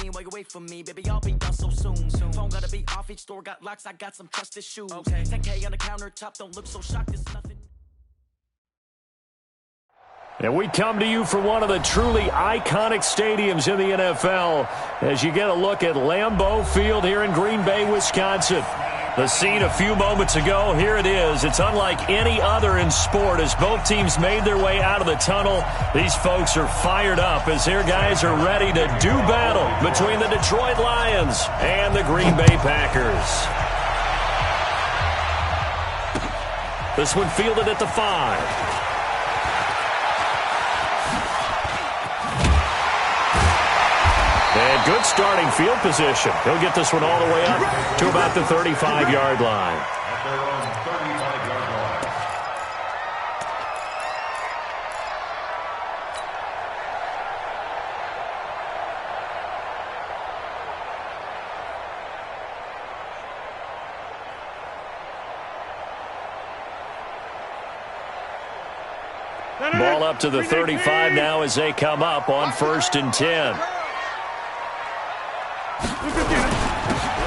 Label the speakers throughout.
Speaker 1: scene while you wait for me. Baby, I'll be done so soon. Phone gotta be off, each store got locks, I got some trusted shoes. Okay. 10K on the countertop, don't look so shocked, it's nothing.
Speaker 2: And we come to you from one of the truly iconic stadiums in the NFL as you get a look at Lambeau Field here in Green Bay, Wisconsin. The scene a few moments ago, here it is. It's unlike any other in sport as both teams made their way out of the tunnel. These folks are fired up as their guys are ready to do battle between the Detroit Lions and the Green Bay Packers. This one fielded at the 5. And good starting field position. He'll get this one all the way up to about the 35-yard line. Ball up to the 35 now as they come up on 1st and 10.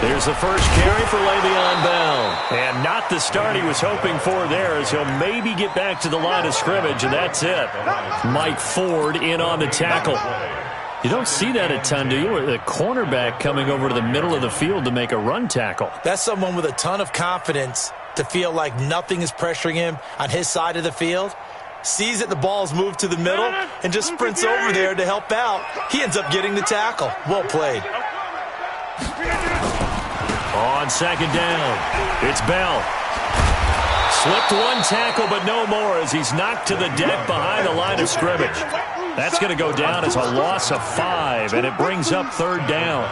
Speaker 2: There's the first carry for Le'Veon Bell. And not the start he was hoping for there as he'll maybe get back to the line of scrimmage, and that's it. Mike Ford in on the tackle. You don't see that a ton, do you? The cornerback coming over to the middle of the field to make a run tackle.
Speaker 3: That's someone with a ton of confidence to feel like nothing is pressuring him on his side of the field. Sees that the ball's moved to the middle and just sprints over there to help out. He ends up getting the tackle. Well played.
Speaker 2: On 2nd down, it's Bell. Slipped one tackle, but no more as he's knocked to the deck behind the line of scrimmage. That's going to go down as a loss of 5, and it brings up 3rd down.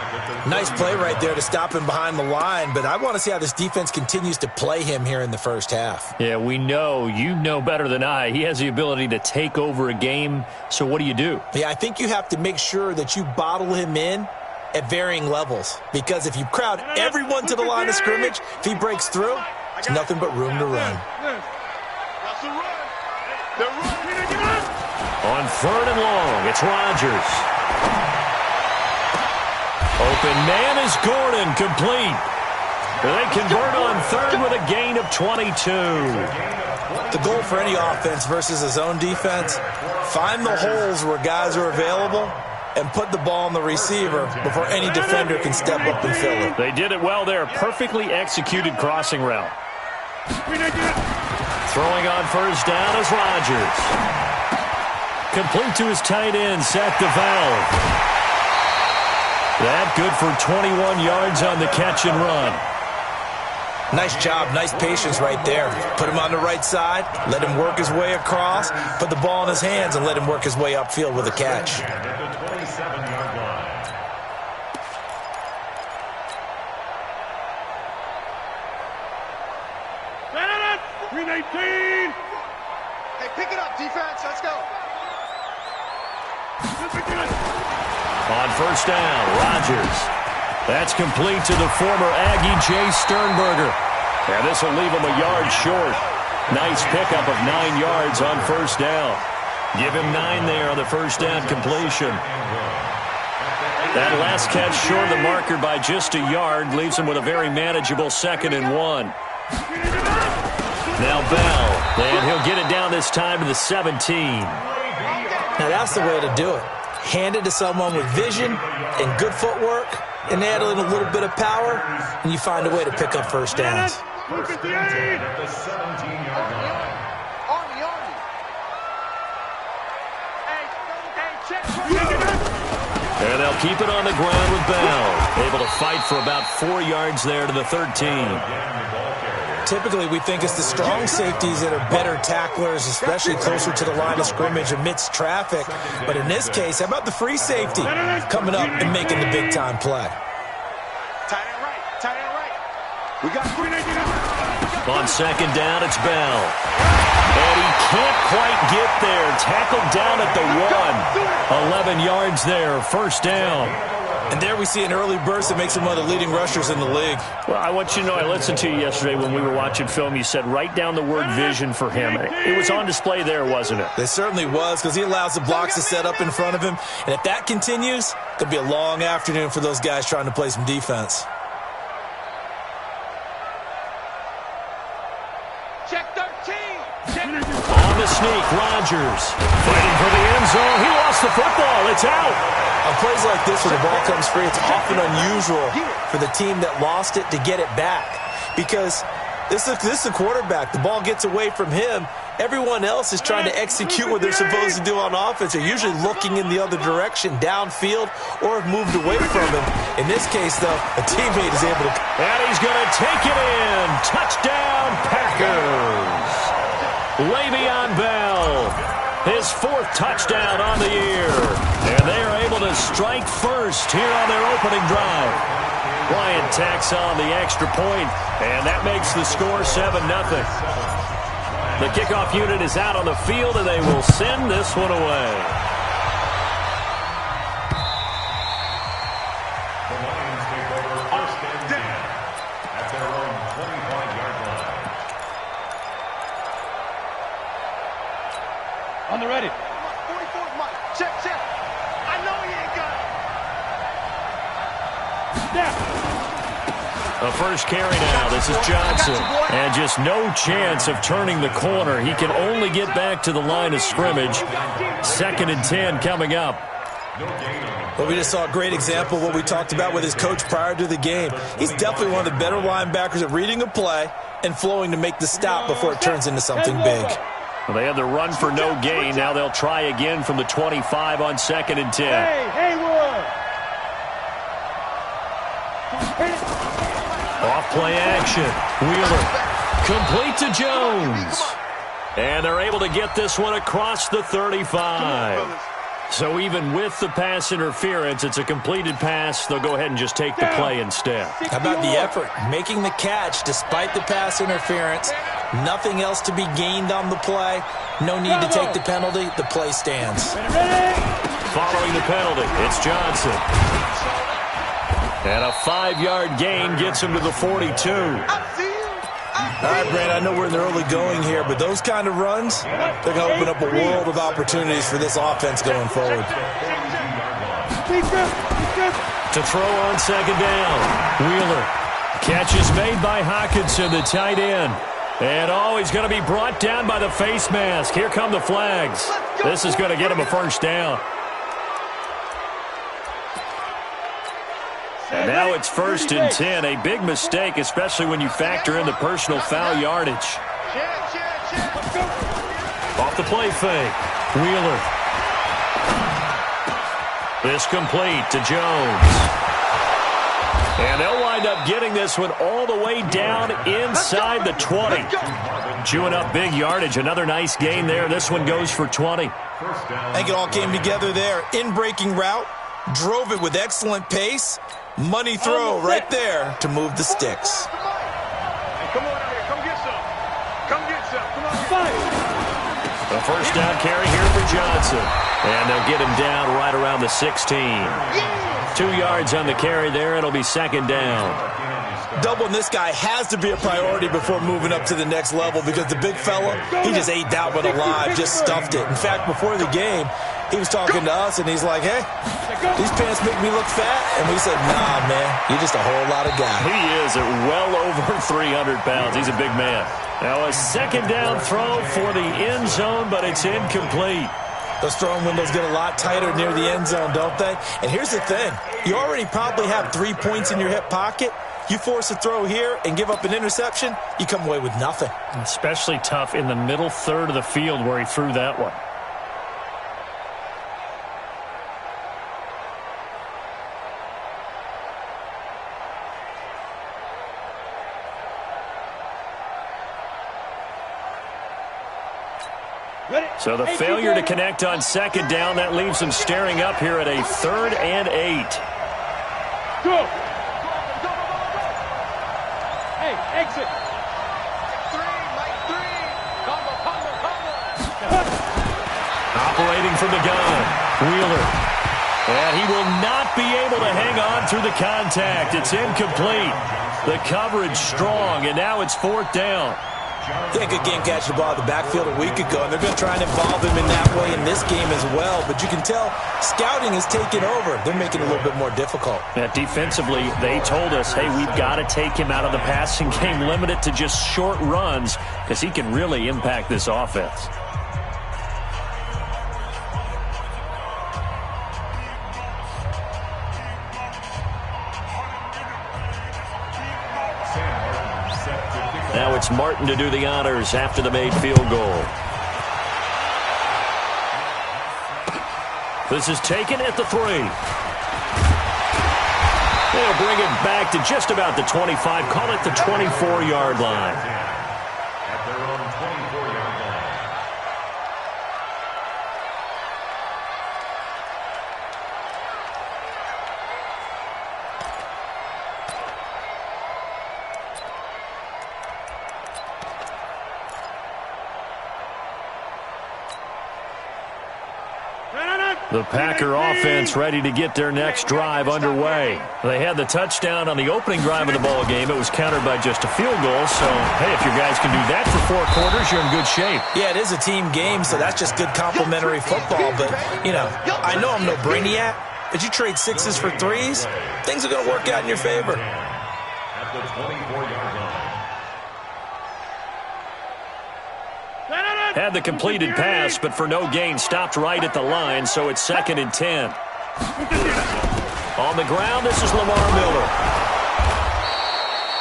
Speaker 3: Nice play right there to stop him behind the line, but I want to see how this defense continues to play him here in the first half.
Speaker 2: Yeah, we know. You know better than I. He has the ability to take over a game, so what do you do?
Speaker 3: Yeah, I think you have to make sure that you bottle him in at varying levels, because if you crowd everyone to the line of scrimmage, if he breaks through, there's nothing but room to run.
Speaker 2: On 3rd and long, it's Rodgers. Open man is Gordon, complete. They convert on 3rd with a gain of 22.
Speaker 3: The goal for any offense versus his own defense, find the holes where guys are available and put the ball on the receiver before any defender can step up and fill it.
Speaker 2: They did it well there. Perfectly executed crossing route. Throwing on 1st down is Rodgers. Complete to his tight end, Zach DeVal. That good for 21 yards on the catch and run.
Speaker 3: Nice job, nice patience right there. Put him on the right side, let him work his way across, put the ball in his hands, and let him work his way upfield with a catch.
Speaker 4: Hey, pick it up, defense. Let's go.
Speaker 2: On 1st down, Rodgers. That's complete to the former Aggie Jay Sternberger. And this will leave him a yard short. Nice pickup of 9 yards on 1st down. Give him 9 there on the 1st down completion. That last catch short of the marker by just a yard leaves him with a very manageable 2nd and 1. Now Bell, and he'll get it down this time to the 17.
Speaker 3: Now that's the way to do it. Hand it to someone with vision and good footwork, and add in a little bit of power, and you find a way to pick up 1st downs.
Speaker 2: And they'll keep it on the ground with Bell. Able to fight for about 4 yards there to the 13.
Speaker 3: Typically, we think it's the strong safeties that are better tacklers, especially closer to the line of scrimmage amidst traffic. But in this case, how about the free safety coming up and making the big-time play?
Speaker 4: Tight end right. Tight end right. We got
Speaker 2: On 2nd down, it's Bell. And he can't quite get there. Tackled down at the 1. 11 yards there, 1st down.
Speaker 3: And there we see an early burst that makes him one of the leading rushers in the league.
Speaker 2: Well, I want you to know, I listened to you yesterday when we were watching film. You said write down the word vision for him. It was on display there, wasn't it?
Speaker 3: It certainly was, because he allows the blocks to set up in front of him. And if that continues, it could be a long afternoon for those guys trying to play some defense.
Speaker 4: Check 13.
Speaker 2: On the sneak, Rodgers fighting for the end zone. He lost the football. It's out.
Speaker 3: On plays like this, where the ball comes free, it's often unusual for the team that lost it to get it back, because this is the quarterback. The ball gets away from him. Everyone else is trying to execute what they're supposed to do on offense. They're usually looking in the other direction, downfield, or have moved away from him. In this case, though, a teammate is able to...
Speaker 2: And he's going to take it in. Touchdown, Packers. Le'Veon Bell. His 4th touchdown on the year. And they are able to strike first here on their opening drive. Bryant tacks on the extra point, and that makes the score 7-0. The kickoff unit is out on the field, and they will send this one away.
Speaker 5: The Lions take over first and 10 at their own 25-yard line.
Speaker 4: On the ready. 44, Mike. Check. I know he ain't got it.
Speaker 2: A first carry now. This is Johnson. And just no chance of turning the corner. He can only get back to the line of scrimmage. 2nd and 10 coming up.
Speaker 3: Well, we just saw a great example of what we talked about with his coach prior to the game. He's definitely one of the better linebackers at reading a play and flowing to make the stop before it turns into something big.
Speaker 2: Well, they had the run for no gain. Now they'll try again from the 25 on 2nd and 10. Off play action. Wheeler. Complete to Jones. And they're able to get this one across the 35. So even with the pass interference, it's a completed pass. They'll go ahead and just take the play instead.
Speaker 3: How about the effort? Making the catch despite the pass interference. Nothing else to be gained on the play. No need to take the penalty. The play stands.
Speaker 2: Following the penalty, it's Johnson. And a 5-yard gain gets him to the 42.
Speaker 3: All right, Brandon, I know we're in the early going here, but those kind of runs, they're going to open up a world of opportunities for this offense going forward.
Speaker 2: To throw on 2nd down. Wheeler. Catch is made by Hockenson, the tight end. And he's going to be brought down by the face mask. Here come the flags. This is going to get him a first down. And now it's 1st and 10. A big mistake, especially when you factor in the personal foul yardage. Off the play fake. Wheeler. This complete to Jones. And they'll wind up getting this one all the way down inside the 20. Chewing up big yardage. Another nice gain there. This one goes for 20.
Speaker 3: I think it all came together there. In-breaking route. Drove it with excellent pace. Money throw right there to move the sticks.
Speaker 4: Come on here. Come get some. Come get some. Come on.
Speaker 2: A first down carry here for Johnson. And they'll get him down right around the 16. 2 yards on the carry there. It'll be 2nd down.
Speaker 3: Doubling this guy has to be a priority before moving up to the next level, because the big fella, he just ate that one alive, just stuffed it. In fact, before the game, he was talking to us, and he's like, hey, these pants make me look fat. And we said, nah, man, you're just a whole lot of guy.
Speaker 2: He is at well over 300 pounds. He's a big man. Now a 2nd down throw for the end zone, but it's incomplete.
Speaker 3: Those throwing windows get a lot tighter near the end zone, don't they? And here's the thing. You already probably have 3 points in your hip pocket. You force a throw here and give up an interception, you come away with nothing.
Speaker 2: Especially tough in the middle third of the field where he threw that one. So the failure to connect on 2nd down, that leaves them staring up here at a 3rd and 8.
Speaker 4: Go. Hey, exit. 3, Mike 3. Combo.
Speaker 2: Operating from the gun. Wheeler. And he will not be able to hang on through the contact. It's incomplete. The coverage strong, and now it's 4th down.
Speaker 3: Yeah, good game catching the ball in the backfield a week ago, and they're going to try and involve him in that way in this game as well. But you can tell scouting is taking over. They're making it a little bit more difficult.
Speaker 2: Yeah, defensively, they told us, hey, we've got to take him out of the passing game, limit it to just short runs, because he can really impact this offense. Now it's Martin to do the honors after the made field goal. This is taken at the 3. They'll bring it back to just about the 25. Call it the 24-yard line.
Speaker 5: At their own 24-yard line.
Speaker 2: The Packer offense ready to get their next drive underway. They had the touchdown on the opening drive of the ball game. It was countered by just a field goal. So, hey, if your guys can do that for 4 quarters, you're in good shape.
Speaker 3: Yeah, it is a team game, so that's just good complementary football. But, you know, I know I'm no brainiac, but you trade 6s for 3s, things are going to work out in your favor.
Speaker 5: At the 24-yard line.
Speaker 2: Had the completed pass, but for no gain, stopped right at the line, so it's 2nd and 10. On the ground, this is Lamar Miller.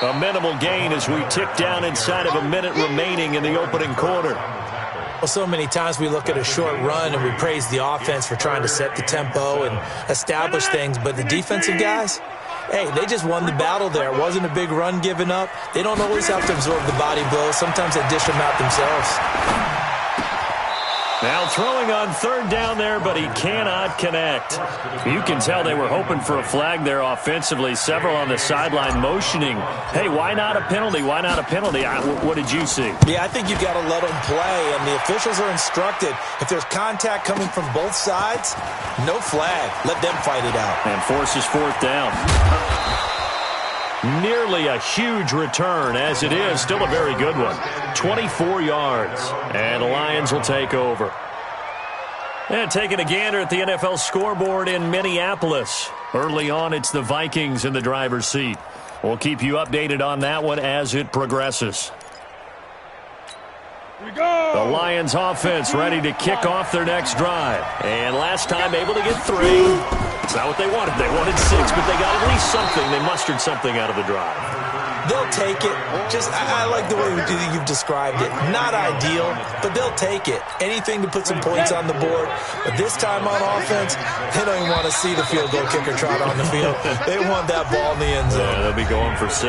Speaker 2: A minimal gain as we tick down inside of a minute remaining in the opening quarter.
Speaker 3: Well, so many times we look at a short run and we praise the offense for trying to set the tempo and establish things, but the defensive guys, hey, they just won the battle there. It wasn't a big run given up. They don't always have to absorb the body blows. Sometimes they dish them out themselves.
Speaker 2: Now throwing on 3rd down there, but he cannot connect. You can tell they were hoping for a flag there offensively. Several on the sideline motioning, hey, why not a penalty? Why not a penalty? What did you see?
Speaker 3: Yeah, I think you've got to let them play, and the officials are instructed. If there's contact coming from both sides, no flag. Let them fight it out.
Speaker 2: And forces 4th down. Nearly a huge return, as it is. Still a very good one. 24 yards. And the Lions will take over. And taking a gander at the NFL scoreboard in Minneapolis. Early on, it's the Vikings in the driver's seat. We'll keep you updated on that one as it progresses.
Speaker 4: Here we go.
Speaker 2: The Lions offense ready to kick off their next drive. And last time able to get 3. It's not what they wanted. They wanted 6, but they got at least something. They mustered something out of the drive.
Speaker 3: They'll take it. I like the way you've described it. Not ideal, but they'll take it. Anything to put some points on the board. But this time on offense, they don't even want to see the field goal kicker trot on the field. They want that ball in the end zone.
Speaker 2: Yeah, they'll be going for 6.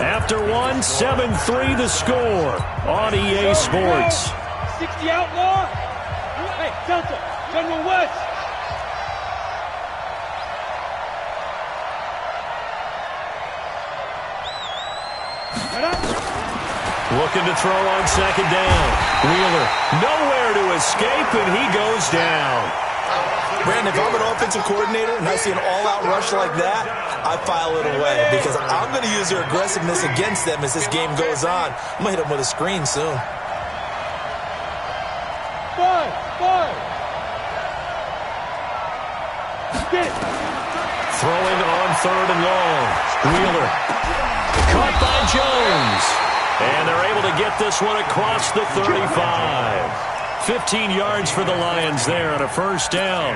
Speaker 2: After 1, 7-3 the score on EA Sports.
Speaker 4: 60 outlaw. Hey, Delta, General West.
Speaker 2: Looking to throw on 2nd down. Wheeler nowhere to escape, and he goes down.
Speaker 3: Brandon, if I'm an offensive coordinator and I see an all-out rush like that, I file it away because I'm going to use their aggressiveness against them as this game goes on. I'm going to hit them with a screen soon.
Speaker 4: 5. Get it.
Speaker 2: Throwing on 3rd and long. Wheeler caught by Jones. And they're able to get this one across the 35. 15 yards for the Lions there on a 1st down.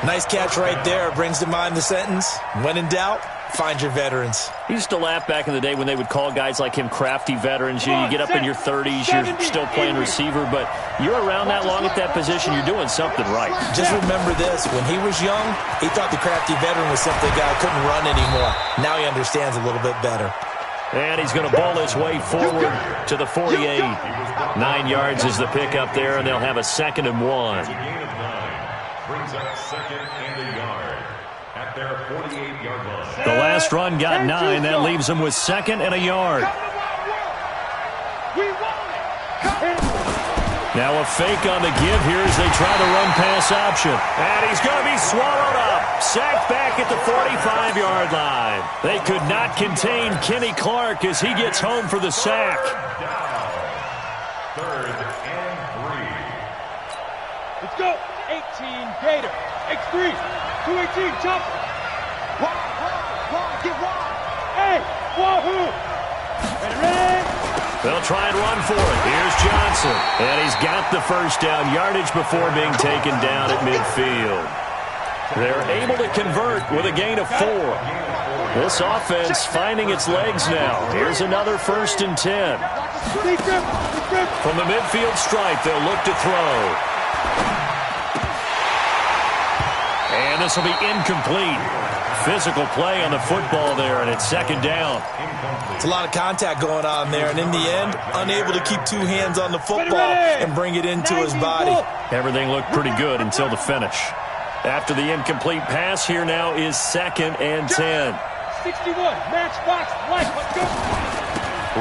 Speaker 3: Nice catch right there. Brings to mind the sentence, when in doubt, find your veterans.
Speaker 2: He used to laugh back in the day when they would call guys like him crafty veterans. You get up in your 30s, you're still playing receiver, but you're around that long at that position, you're doing something right.
Speaker 3: Just remember this, when he was young, he thought the crafty veteran was simply a guy who couldn't run anymore. Now he understands a little bit better.
Speaker 2: And he's going to ball his way forward to the 48. 9 yards is the pickup there, and they'll have a 2nd and 1.
Speaker 5: Brings up 2nd and a yard at their 48-yard line.
Speaker 2: The last run got 9. That leaves them with 2nd and a yard.
Speaker 4: We want it.
Speaker 2: Now a fake on the give here as they try the run-pass option. And he's going to be swallowed up. Sacked back at the 45-yard line. They could not contain Kenny Clark as he gets home for the sack.
Speaker 5: Third and 3.
Speaker 4: Let's go. 18 Gator. X3. 218 chopper. Wide, get wide. Hey, wahoo. Ready.
Speaker 2: They'll try and run for it. Here's Johnson. And he's got the first down yardage before being taken down at midfield. They're able to convert with a gain of 4. This offense finding its legs now. Here's another 1st and 10. From the midfield stripe, they'll look to throw. And this will be incomplete. Physical play on the football there, and it's 2nd down.
Speaker 3: It's a lot of contact going on there, and in the end, unable to keep 2 hands on the football and bring it into his body.
Speaker 2: Everything looked pretty good until the finish. After the incomplete pass, here now is 2nd and 10.
Speaker 4: 61, matchbox, light, let's go.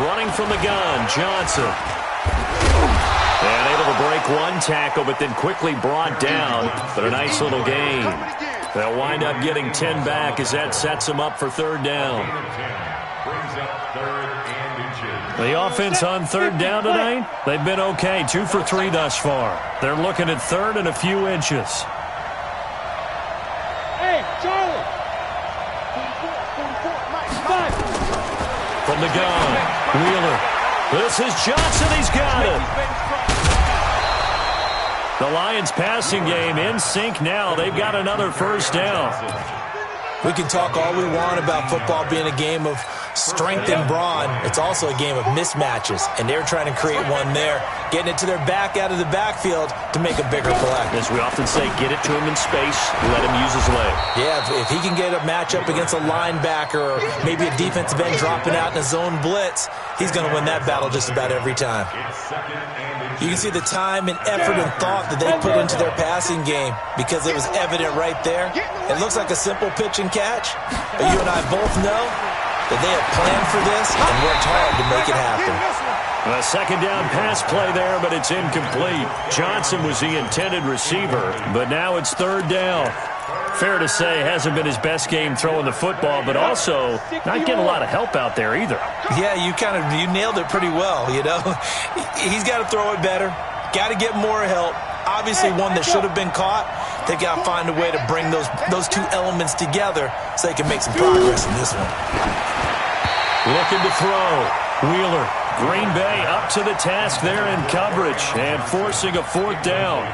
Speaker 2: Running from the gun, Johnson. And able to break 1 tackle, but then quickly brought down. But a nice little gain. They'll wind up getting 10 back as that sets them up for 3rd down.
Speaker 5: Brings up 3rd and inches.
Speaker 2: The offense on 3rd down tonight, they've been okay. 2 for 3 thus far. They're looking at 3rd and a few inches.
Speaker 4: Hey, Charlie. 5.
Speaker 2: From the gun, Wheeler. This is Johnson. He's got it. The Lions passing game in sync now. They've got another 1st down.
Speaker 3: We can talk all we want about football being a game of strength and brawn. It's also a game of mismatches, and they're trying to create one there, getting it to their back out of the backfield to make a bigger play.
Speaker 2: As we often say, get it to him in space, let him use his leg.
Speaker 3: Yeah, if he can get a matchup against a linebacker or maybe a defensive end dropping out in a zone blitz, he's going to win that battle just about every time. You can see the time and effort and thought that they put into their passing game because it was evident right there. It looks like a simple pitch and catch, but you and I both know that they have planned for this and worked hard to make it happen.
Speaker 2: A 2nd down pass play there, but it's incomplete. Johnson was the intended receiver, but now it's 3rd down. Fair to say, hasn't been his best game throwing the football, but also not getting a lot of help out there either.
Speaker 3: Yeah, you nailed it pretty well, you know. He's got to throw it better, got to get more help. Obviously one that should have been caught. They've got to find a way to bring those 2 elements together so they can make some progress in this one.
Speaker 2: Looking to throw. Wheeler. Green Bay up to the task there in coverage and forcing a 4th down.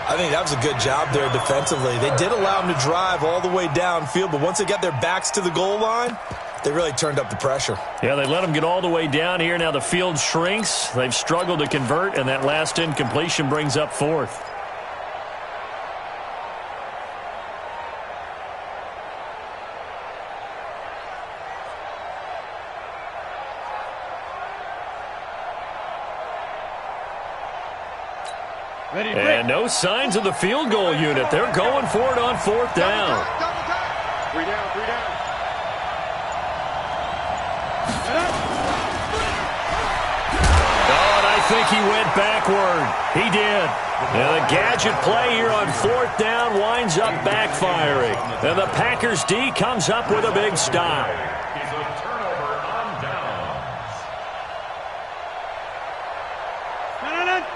Speaker 3: I think that was a good job there defensively. They did allow them to drive all the way downfield, but once they got their backs to the goal line, they really turned up the pressure.
Speaker 2: Yeah, they let them get all the way down here. Now the field shrinks. They've struggled to convert, and that last incompletion brings up 4th. And no signs of the field goal unit. They're going for it on 4th down.
Speaker 4: 3 down.
Speaker 2: Oh, and I think he went backward. He did. And the gadget play here on 4th down winds up backfiring. And the Packers D comes up with a big stop.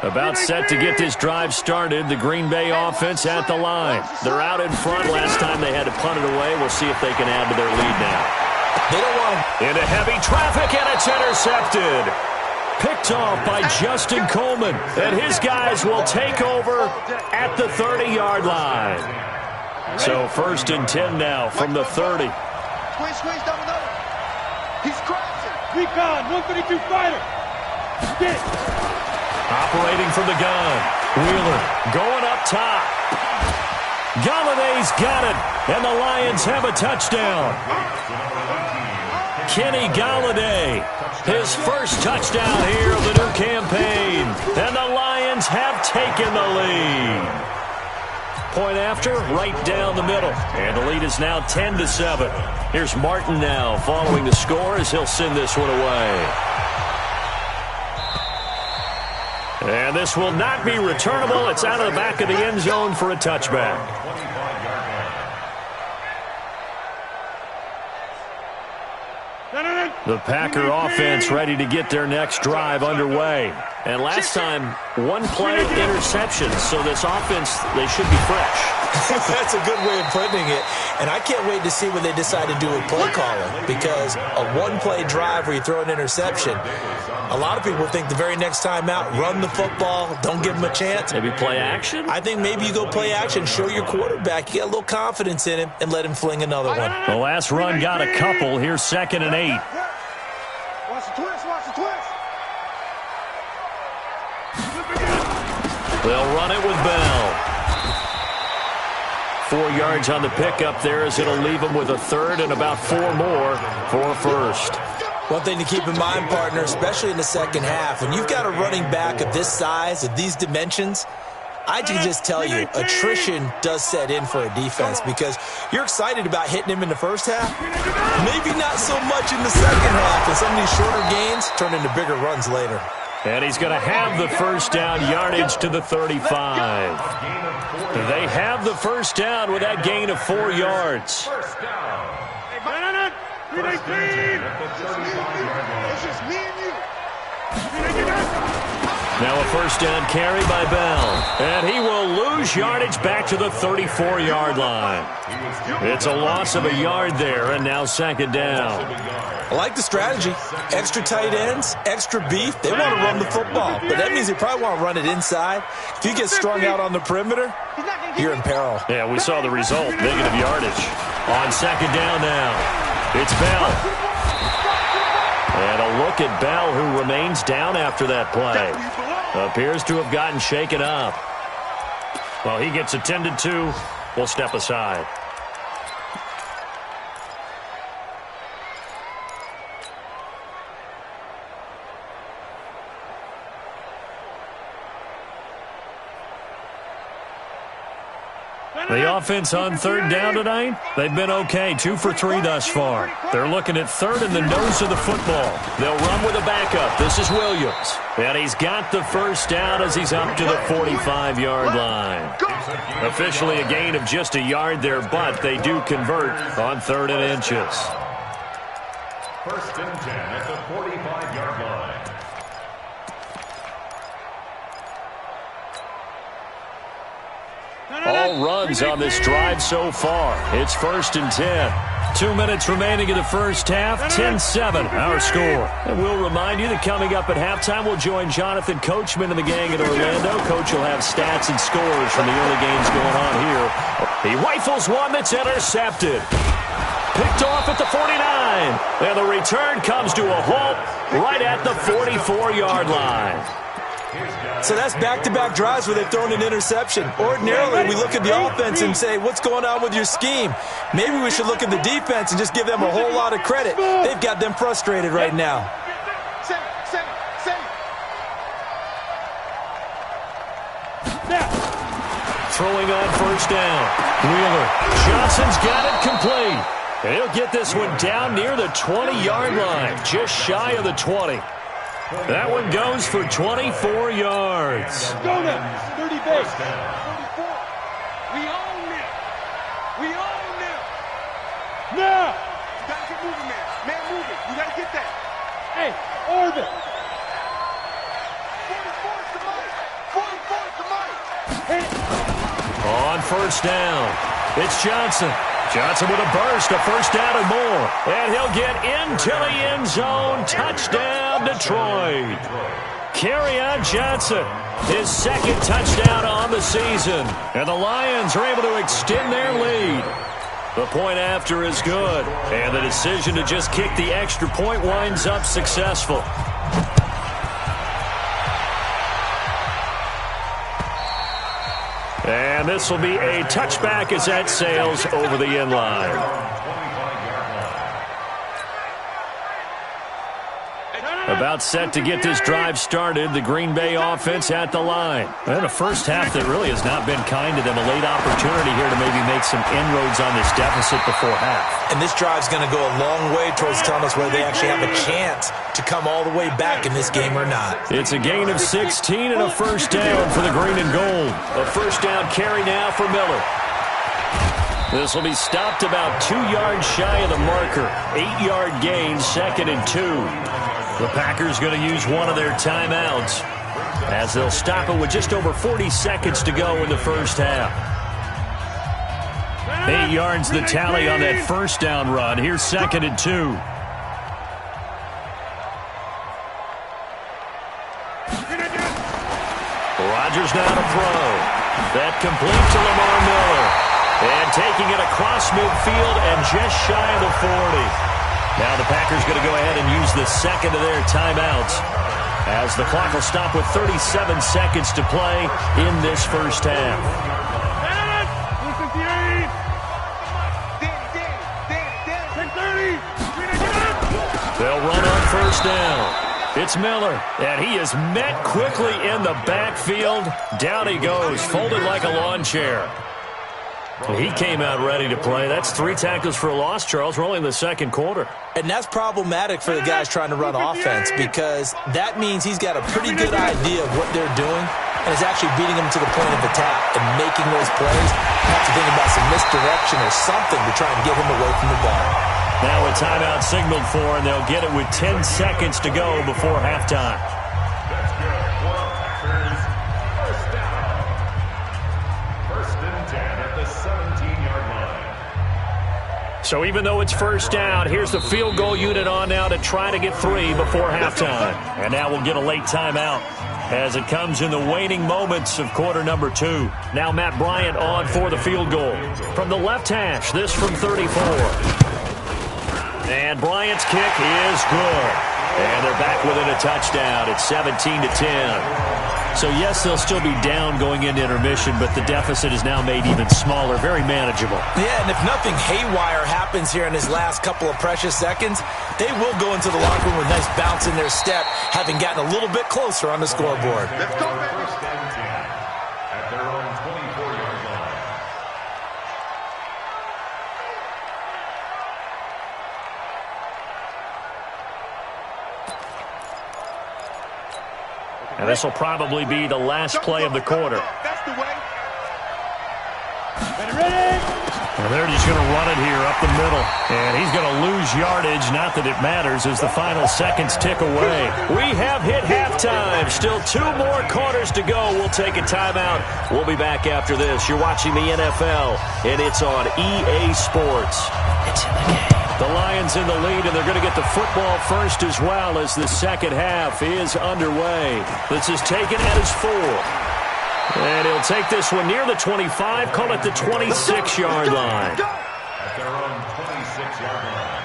Speaker 2: About set to get this drive started. The Green Bay offense at the line. They're out in front. Last time they had to punt it away. We'll see if they can add to their lead now.
Speaker 3: They don't want to.
Speaker 2: Into heavy traffic, and it's intercepted. Picked off by Justin Coleman. And his guys will take over at the 30-yard line. So 1st and 10 now from the 30.
Speaker 6: Squeeze down the middle. He's crashing.
Speaker 4: Recon, 152 fighter. Get it.
Speaker 2: Operating from the gun. Wheeler going up top. Galladay's got it. And the Lions have a touchdown. Kenny Galladay, his first touchdown here of the new campaign. And the Lions have taken the lead. Point after, right down the middle. And the lead is now 10-7. Here's Martin now following the score as he'll send this one away. And this will not be returnable. It's out of the back of the end zone for a touchback. The Packer offense ready to get their next drive underway. And last time, one-play interception. So this offense, they should be fresh.
Speaker 3: That's a good way of putting it. And I can't wait to see what they decide to do with play calling, because a one-play drive where you throw an interception, a lot of people think the very next time out, run the football, don't give them a chance.
Speaker 2: Maybe play action?
Speaker 3: I think maybe you go play action, show your quarterback, you get a little confidence in him, and let him fling another one.
Speaker 2: The last run got a couple. Here's 2nd and 8.
Speaker 6: Watch the twist, watch the twist.
Speaker 2: They'll run it with Bell. 4 yards on the pickup there, as it'll leave them with a third and about 4 more for a first.
Speaker 3: One thing to keep in mind, partner, especially in the second half, when you've got a running back of this size, of these dimensions, I can just tell you, attrition does set in for a defense, because you're excited about hitting him in the first half, maybe not so much in the second half, and some of these shorter gains turn into bigger runs later.
Speaker 2: And he's going to have the first down, yardage to the 35. They have the first down with that gain of 4 yards.
Speaker 5: First down.
Speaker 6: It's just me and you.
Speaker 2: Now a first down carry by Bell. And he will lose yardage back to the 34-yard line. It's a loss of a yard there, and now 2nd down.
Speaker 3: I like the strategy. Extra tight ends, extra beef. They want to run the football, but that means they probably want to run it inside. If you get strung out on the perimeter, you're in peril.
Speaker 2: Yeah, we saw the result, negative yardage. On 2nd down now, it's Bell. And a look at Bell, who remains down after that play. Appears to have gotten shaken up. Well, he gets attended to. We'll step aside. The offense on 3rd down tonight, they've been okay, 2 for 3 thus far. They're looking at 3rd in the nose of the football. They'll run with a backup. This is Williams. And he's got the first down as he's up to the 45-yard line. Officially a gain of just a yard there, but they do convert on 3rd and inches.
Speaker 5: 1st and 10 at the 45-yard line.
Speaker 2: All runs on this drive so far. It's 1st and 10. 2 minutes remaining in the first half. 10-7, our score. And we'll remind you that coming up at halftime, we'll join Jonathan Coachman and the gang in Orlando. Coach will have stats and scores from the early games going on here. He rifles one that's intercepted. Picked off at the 49. And the return comes to a halt right at the 44-yard line.
Speaker 3: So that's back-to-back drives where they've thrown an interception. Ordinarily, we look at the offense and say, what's going on with your scheme? Maybe we should look at the defense and just give them a whole lot of credit. They've got them frustrated right now.
Speaker 2: Throwing on 1st down. Wheeler. Johnson's got it complete. And he'll get this one down near the 20-yard line, just shy of the 20. That one goes for 24 yards.
Speaker 6: Go now. 30 base. 34. We own it. We own it. Now. You got to get moving, man. Man, move it. You got to get that. Hey, orbit. 44 is the mic. 44 is the mic. Hey.
Speaker 2: On 1st down, it's Johnson. Johnson with a burst, a first down and more. And he'll get into the end zone. Touchdown, Detroit. Kerryon Johnson, his 2nd touchdown on the season. And the Lions are able to extend their lead. The point after is good. And the decision to just kick the extra point winds up successful. And this will be a touchback as that sails over the end line. About set to get this drive started. The Green Bay offense at the line. And a first half that really has not been kind to them. A late opportunity here to maybe make some inroads on this deficit before half.
Speaker 3: And this drive's going to go a long way towards telling us whether they actually have a chance to come all the way back in this game or not.
Speaker 2: It's a gain of 16 and a first down for the green and gold. A first down carry now for Miller. This will be stopped about 2 yards shy of the marker. 8-yard gain, 2nd and 2. The Packers going to use one of their timeouts as they'll stop it with just over 40 seconds to go in the first half. 8 yards the tally on that first down run. Here's 2nd and 2. Rodgers now to throw. That complete to Lamar Miller. And taking it across midfield and just shy of the 40. Now the Packers going to go ahead and use the second of their timeouts as the clock will stop with 37 seconds to play in this first half. They'll run on first down. It's Miller, and he is met quickly in the backfield. Down he goes, folded like a lawn chair. He came out ready to play. That's 3 tackles for a loss, Charles. We're only in the second quarter.
Speaker 3: And that's problematic for the guys trying to run offense because that means he's got a pretty good idea of what they're doing and is actually beating them to the point of attack and making those plays. You have to think about some misdirection or something to try and get him away from the ball.
Speaker 2: Now a timeout signaled for, and they'll get it with 10 seconds to go before halftime.
Speaker 5: That's good for Packers. First down. 1st and 10 at the 17-yard line.
Speaker 2: So even though it's first down, here's the field goal unit on now to try to get 3 before halftime. And now we'll get a late timeout as it comes in the waning moments of quarter number 2. Now Matt Bryant on for the field goal. From the left hash, this from 34. And Bryant's kick is good. And they're back within a touchdown. It's 17-10. So, yes, they'll still be down going into intermission, but the deficit is now made even smaller, very manageable.
Speaker 3: Yeah, and if nothing haywire happens here in his last couple of precious seconds, they will go into the locker room with a nice bounce in their step, having gotten a little bit closer on the scoreboard.
Speaker 5: Let's go, baby. 1st and 10 at their own 24-yard line.
Speaker 2: And this will probably be the last play of the quarter.
Speaker 6: That's the way.
Speaker 2: And they're just going to run it here up the middle. And he's going to lose yardage. Not that it matters as the final seconds tick away. We have hit halftime. Still 2 more quarters to go. We'll take a timeout. We'll be back after this. You're watching the NFL, and it's on EA Sports. It's in the game. The Lions in the lead, and they're going to get the football first as well as the second half is underway. This is taken at his 4. And he'll take this one near the 25, call it the 26-yard line.
Speaker 5: At their own 26-yard line.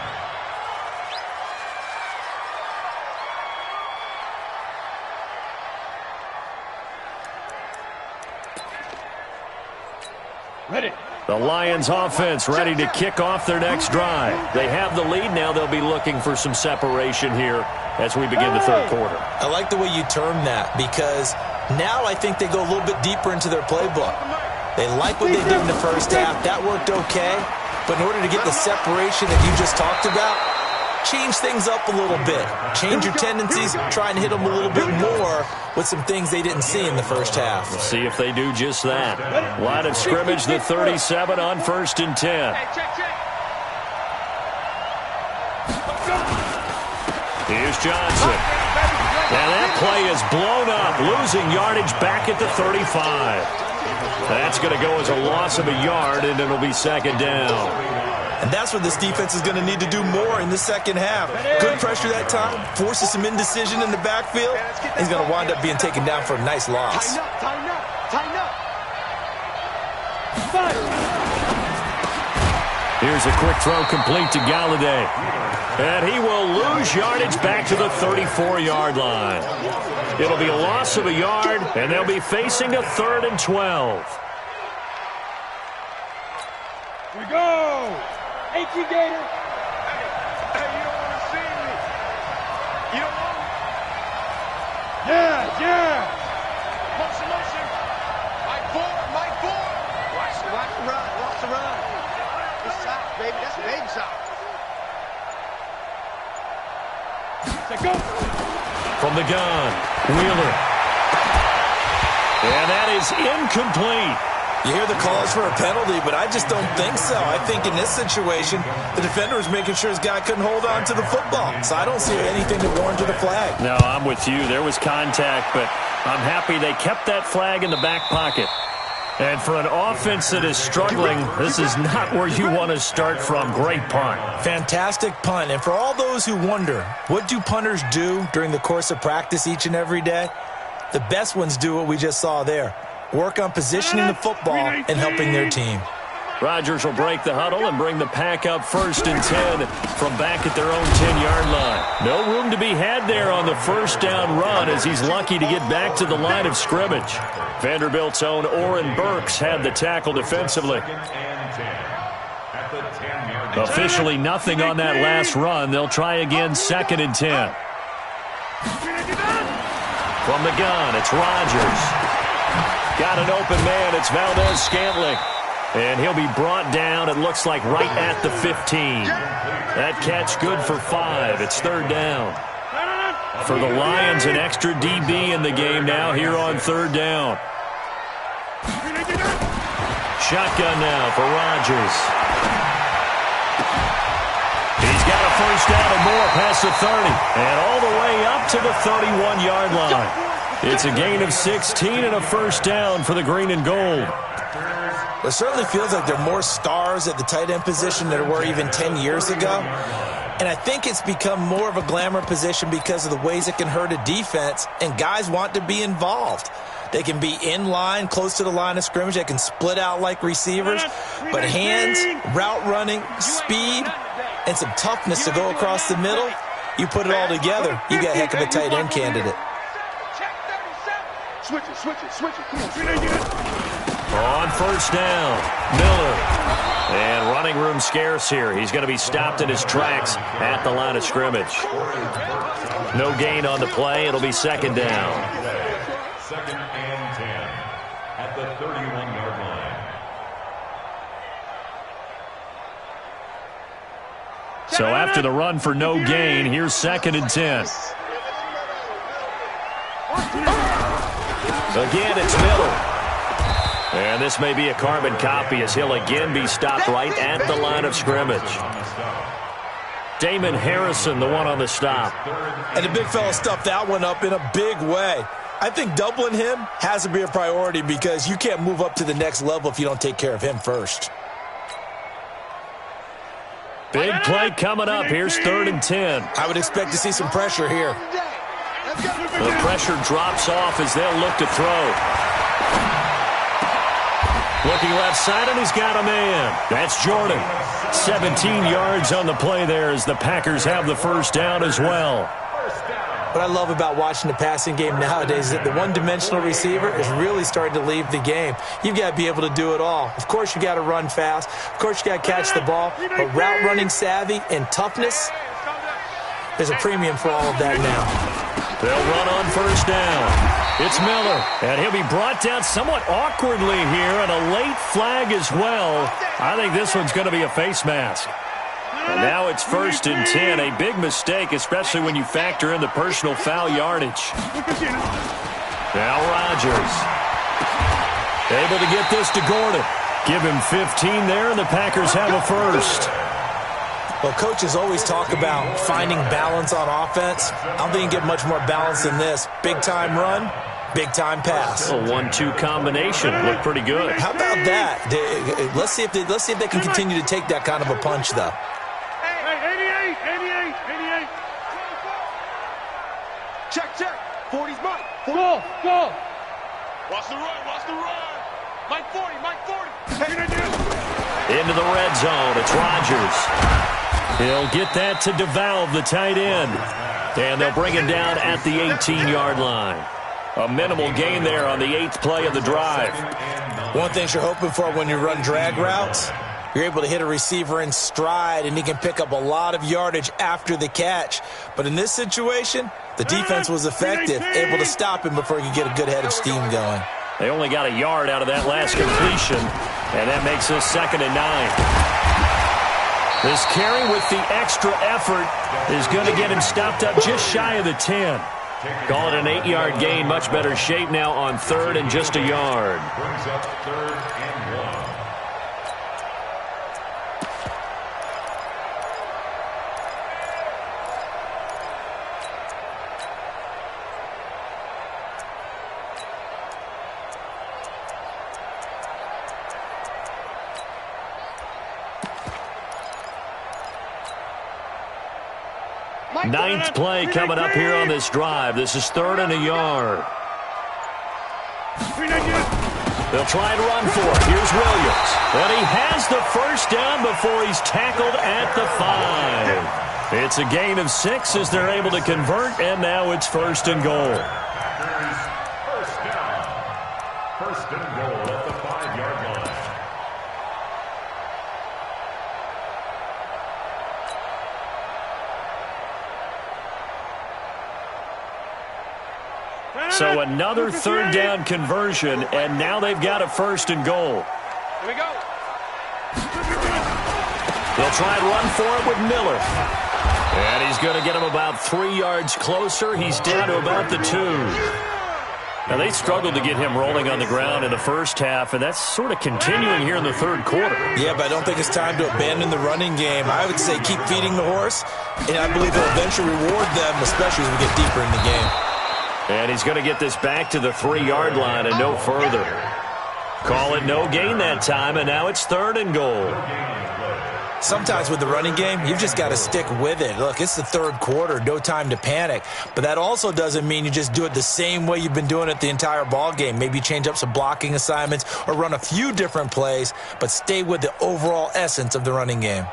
Speaker 6: Ready.
Speaker 2: The Lions offense ready to kick off their next drive. They have the lead now. They'll be looking for some separation here as we begin the third quarter.
Speaker 3: I like the way you term that because now I think they go a little bit deeper into their playbook. They like what they did in the first half. That worked okay. But in order to get the separation that you just talked about, change things up a little bit. Change your tendencies. Try and hit them a little bit more with some things they didn't see in the first half.
Speaker 2: We'll see if they do just that. Line of scrimmage, the 37 on 1st and 10. Here's Johnson. And that play is blown up, losing yardage back at the 35. That's going to go as a loss of a yard, and it'll be 2nd down.
Speaker 3: And that's what this defense is going to need to do more in the second half. Good pressure that time, forces some indecision in the backfield, and he's going to wind up being taken down for a nice loss.
Speaker 6: Tighten up, tighten up.
Speaker 2: Here's a quick throw complete to Galladay. And he will lose yardage back to the 34-yard line. It'll be a loss of a yard, and they'll be facing a 3rd and 12.
Speaker 6: Here we go. Gator. Hey, you don't want to see me. You don't want Yeah. Motion. Mike 4. Watch the run. It's soft, baby. That's baby soft. Go.
Speaker 2: From the gun, Wheeler. And that is incomplete.
Speaker 3: You hear the calls for a penalty, but I just don't think so. I think in this situation, the defender was making sure his guy couldn't hold on to the football. So I don't see anything that warranted a flag.
Speaker 2: No, I'm with you. There was contact, but I'm happy they kept that flag in the back pocket. And for an offense that is struggling, this is not where you want to start from. Great punt.
Speaker 3: Fantastic punt. And for all those who wonder, what do punters do during the course of practice each and every day? The best ones do what we just saw there. Work on positioning the football and helping their team.
Speaker 2: Rodgers will break the huddle and bring the pack up 1st and 10 from back at their own 10-yard line. No room to be had there on the first down run as he's lucky to get back to the line of scrimmage. Vanderbilt's own Oren Burks had the tackle defensively. Officially nothing on that last run. They'll try again 2nd and 10. From the gun, it's Rodgers. Got an open man. It's Valdez-Scantling. And he'll be brought down, it looks like, right at the 15. That catch good for 5. It's 3rd down. For the Lions, an extra DB in the game now here on 3rd down. Shotgun now for Rodgers. He's got a first down and more past the 30. And all the way up to the 31-yard line. It's a gain of 16 and a first down for the green and gold.
Speaker 3: It certainly feels like there are more stars at the tight end position than there were even 10 years ago. And I think it's become more of a glamour position because of the ways it can hurt a defense, and guys want to be involved. They can be in line, close to the line of scrimmage. They can split out like receivers. But hands, route running, speed, and some toughness to go across the middle, you put it all together, you got a heck of a tight end candidate.
Speaker 6: Switch it. Come on.
Speaker 2: On first down, Miller. And running room scarce here. He's going to be stopped in his tracks at the line of scrimmage. No gain on the play. It'll be 2nd down.
Speaker 5: 2nd and 10 at the 31-yard line.
Speaker 2: So after the run for no gain, here's 2nd and 10. Again, it's Miller. And this may be a carbon copy as he'll again be stopped right at the line of scrimmage. Damon Harrison, the one on the stop.
Speaker 3: And the big fella stuffed that one up in a big way. I think doubling him has to be a priority because you can't move up to the next level if you don't take care of him first.
Speaker 2: Big play coming up. Here's 3rd and 10.
Speaker 3: I would expect to see some pressure here.
Speaker 2: The pressure drops off as they'll look to throw. Looking left side, and he's got a man. That's Jordan. 17 yards on the play there as the Packers have the first down as well.
Speaker 3: What I love about watching the passing game nowadays is that the one-dimensional receiver is really starting to leave the game. You've got to be able to do it all. Of course, you got to run fast. Of course, you got to catch the ball. But route running savvy and toughness, there's a premium for all of that now.
Speaker 2: They'll run on first down. It's Miller, and he'll be brought down somewhat awkwardly here, and a late flag as well. I think this one's going to be a face mask. And now it's 1st and 10, a big mistake, especially when you factor in the personal foul yardage. Now Rodgers. Able to get this to Gordon. Give him 15 there, and the Packers have a first.
Speaker 3: Well, coaches always talk about finding balance on offense. I don't think you can get much more balance than this. Big-time run, big-time pass.
Speaker 2: A 1-2 combination. Looked pretty good.
Speaker 3: How about that? Let's see if they can continue to take that kind of a punch, though.
Speaker 6: Hey, 88. Check. 40's Mike. Go. Watch the run. Mike 40.
Speaker 2: Into the red zone. It's Rodgers. He'll get that to DeValve, the tight end. And they'll bring him down at the 18-yard line. A minimal gain there on the 8th play of the drive.
Speaker 3: One thing you're hoping for when you run drag routes, You're able to hit a receiver in stride, and he can pick up a lot of yardage after the catch. But in this situation, the defense was effective, able to stop him before he could get a good head of steam going.
Speaker 2: They only got a yard out of that last completion, and that makes this 2nd and 9. This carry with the extra effort is going to get him stopped up just shy of the 10. Call it an 8-yard gain. Much better shape now on 3rd and just a yard.
Speaker 5: Brings up 3rd and 1.
Speaker 2: Ninth play coming up here on this drive. This is 3rd and a yard. They'll try and run for it. Here's Williams. And he has the first down before he's tackled at the 5. It's a gain of 6 as they're able to convert, and now it's 1st and goal.
Speaker 5: First down. 1st and goal at the 5-yard line.
Speaker 2: So another 3rd down conversion, and now they've got a 1st and goal.
Speaker 6: Here we go.
Speaker 2: They'll try and run for it with Miller. And he's going to get him about 3 yards closer. He's down to about the 2. Now, they struggled to get him rolling on the ground in the first half, and that's sort of continuing here in the 3rd quarter.
Speaker 3: Yeah, but I don't think it's time to abandon the running game. I would say keep feeding the horse, and I believe he'll eventually reward them, especially as we get deeper in the game.
Speaker 2: And he's going to get this back to the 3-yard line and no further. Call it no gain that time, and now it's 3rd and goal.
Speaker 3: Sometimes with the running game, you've just got to stick with it. Look, it's the 3rd quarter, no time to panic. But that also doesn't mean you just do it the same way you've been doing it the entire ball game. Maybe change up some blocking assignments or run a few different plays, but stay with the overall essence of the running game.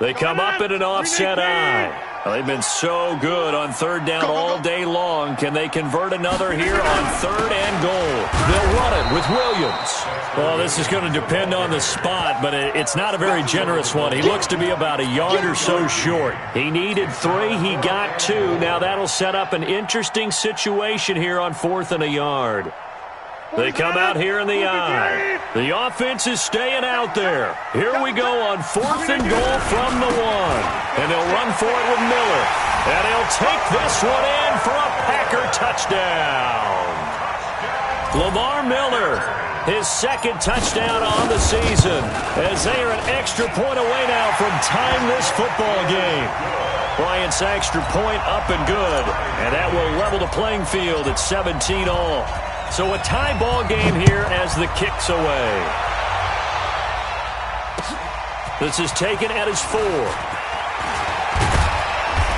Speaker 2: They come up in an offset eye. Well, they've been so good on 3rd down all day long. Can they convert another here on 3rd and goal? They'll run it with Williams. Well, this is going to depend on the spot, but it's not a very generous one. He looks to be about a yard or so short. He needed 3. He got 2. Now that'll set up an interesting situation here on 4th and a yard. They come out here in the eye. The offense is staying out there. Here we go on 4th and goal from the 1. And they'll run for it with Miller. And he'll take this one in for a Packer touchdown. Lamar Miller, his 2nd touchdown on the season, as they are an extra point away now from tying this football game. Bryant's extra point up and good. And that will level the playing field at 17 all. So a tie ball game here as the kick's away. This is taken at his 4.